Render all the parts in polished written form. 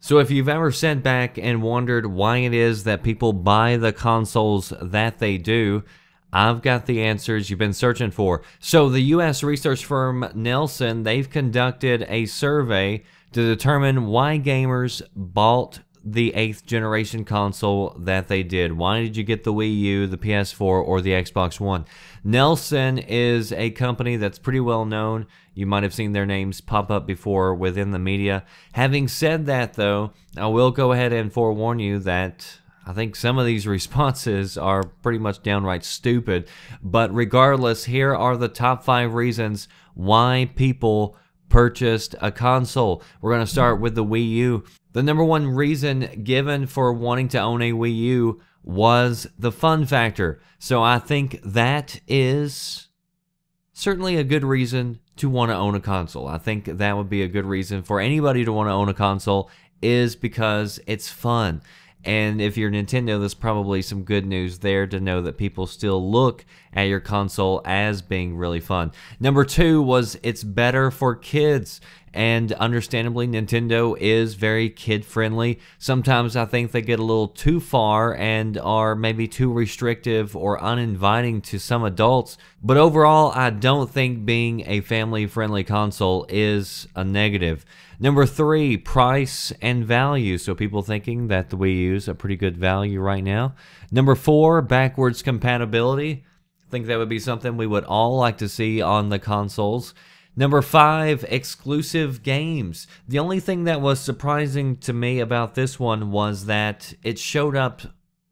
So if you've ever sat back and wondered why it is that people buy the consoles that they do, I've got the answers you've been searching for. So the US research firm Nielsen, they've conducted a survey to determine why gamers bought the 8th generation console that they did. Why did you get the Wii U, the PS4, or the Xbox One? Nielsen is a company that's pretty well known. You might have seen their names pop up before within the media. Having said that, though, I will go ahead and forewarn you that I think some of these responses are pretty much downright stupid. But regardless, here are the top 5 reasons why people purchased a console. We're going to start with the Wii U. The number one reason given for wanting to own a Wii U was the fun factor. So I think that is certainly a good reason to want to own a console. I think that would be a good reason for anybody to want to own a console, is because it's fun. And if you're Nintendo, there's probably some good news there to know that people still look at your console as being really fun. Number 2 was it's better for kids. And understandably, Nintendo is very kid-friendly. Sometimes I think they get a little too far and are maybe too restrictive or uninviting to some adults. But overall, I don't think being a family-friendly console is a negative. Number 3, price and value. So people thinking that the Wii U is a pretty good value right now. Number 4, backwards compatibility. I think that would be something we would all like to see on the consoles. Number 5, exclusive games. The only thing that was surprising to me about this one was that it showed up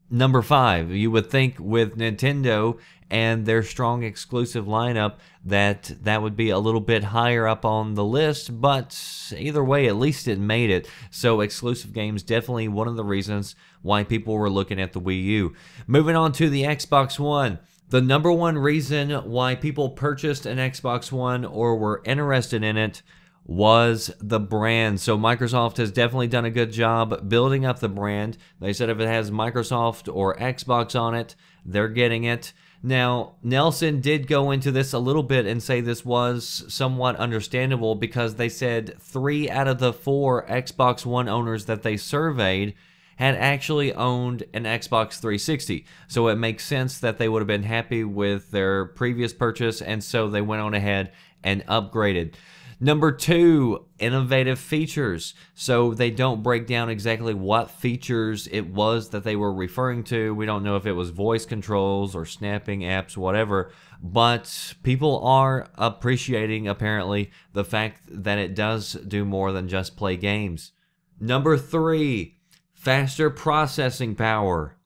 number 5. You would think with Nintendo and their strong exclusive lineup that that would be a little bit higher up on the list, but either way, at least it made it. So exclusive games, definitely one of the reasons why people were looking at the Wii U. Moving on to the Xbox One. The number one reason why people purchased an Xbox One or were interested in it was the brand. So Microsoft has definitely done a good job building up the brand. They said if it has Microsoft or Xbox on it, they're getting it. Now, Nielsen did go into this a little bit and say this was somewhat understandable because they said 3 out of the 4 Xbox One owners that they surveyed had actually owned an Xbox 360. So it makes sense that they would have been happy with their previous purchase, and so they went on ahead and upgraded. Number 2, innovative features. So they don't break down exactly what features it was that they were referring to. We don't know if it was voice controls or snapping apps, whatever. But people are appreciating, apparently, the fact that it does do more than just play games. Number 3, faster processing power.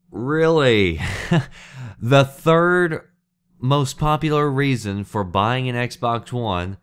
Really? The third most popular reason for buying an Xbox One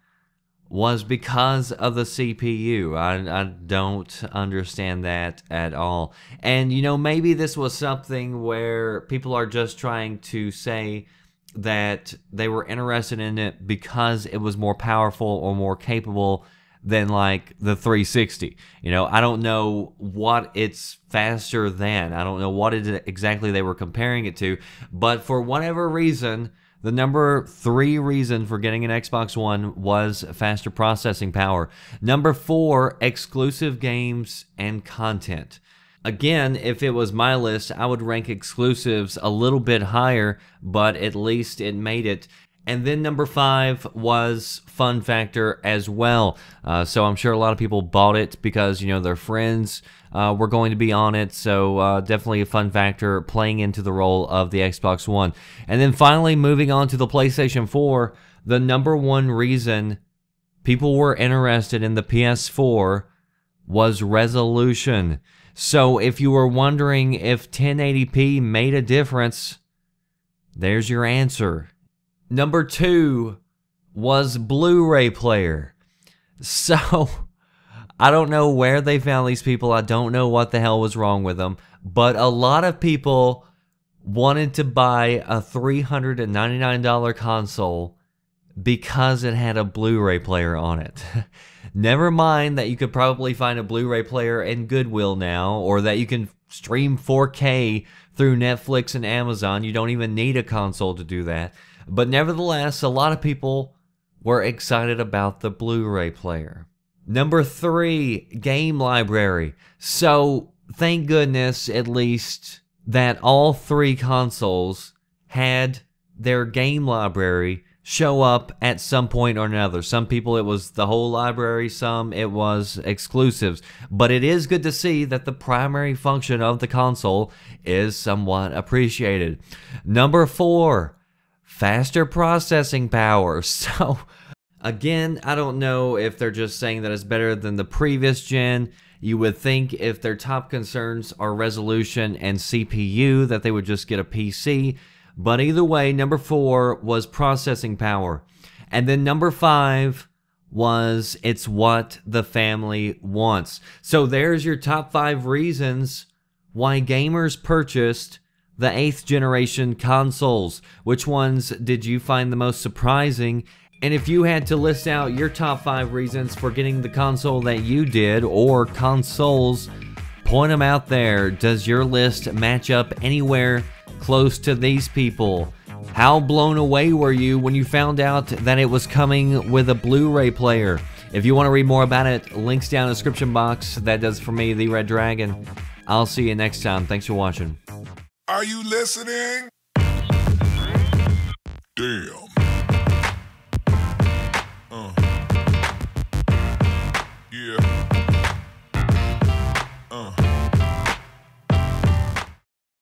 was because of the CPU. I don't understand that at all. And, you know, maybe this was something where people are just trying to say that they were interested in it because it was more powerful or more capable than like the 360. You know, I don't know what it's faster than. I don't know what exactly they were comparing it to. But for whatever reason, the number 3 reason for getting an Xbox One was faster processing power. Number 4, exclusive games and content. Again, if it was my list, I would rank exclusives a little bit higher, but at least it made it. And then number 5 was fun factor as well. So I'm sure a lot of people bought it because, you know, their friends were going to be on it. So definitely a fun factor playing into the role of the Xbox One. And then finally, moving on to the PlayStation 4, the number 1 reason people were interested in the PS4 was resolution. So if you were wondering if 1080p made a difference, there's your answer. Number 2 was Blu-ray player. So, I don't know where they found these people. I don't know what the hell was wrong with them. But a lot of people wanted to buy a $399 console because it had a Blu-ray player on it. Never mind that you could probably find a Blu-ray player in Goodwill now, or that you can stream 4K through Netflix and Amazon. You don't even need a console to do that. But nevertheless, a lot of people were excited about the Blu-ray player. Number 3, game library. So thank goodness at least that all 3 consoles had their game library show up at some point or another. Some people it was the whole library, some it was exclusives. But it is good to see that the primary function of the console is somewhat appreciated. Number 4, faster processing power. So again, I don't know if they're just saying that it's better than the previous gen. You would think if their top concerns are resolution and CPU that they would just get a PC. But either way, number 4 was processing power. And then number 5 was it's what the family wants. So there's your top 5 reasons why gamers purchased the 8th generation consoles. Which ones did you find the most surprising? And if you had to list out your top 5 reasons for getting the console that you did, or consoles, point them out there. Does your list match up anywhere close to these people? How blown away were you when you found out that it was coming with a Blu-ray player? If you want to read more about it, links down in the description box. That does it for me, The Red Dragon. I'll see you next time. Thanks for watching. Are you listening? Damn.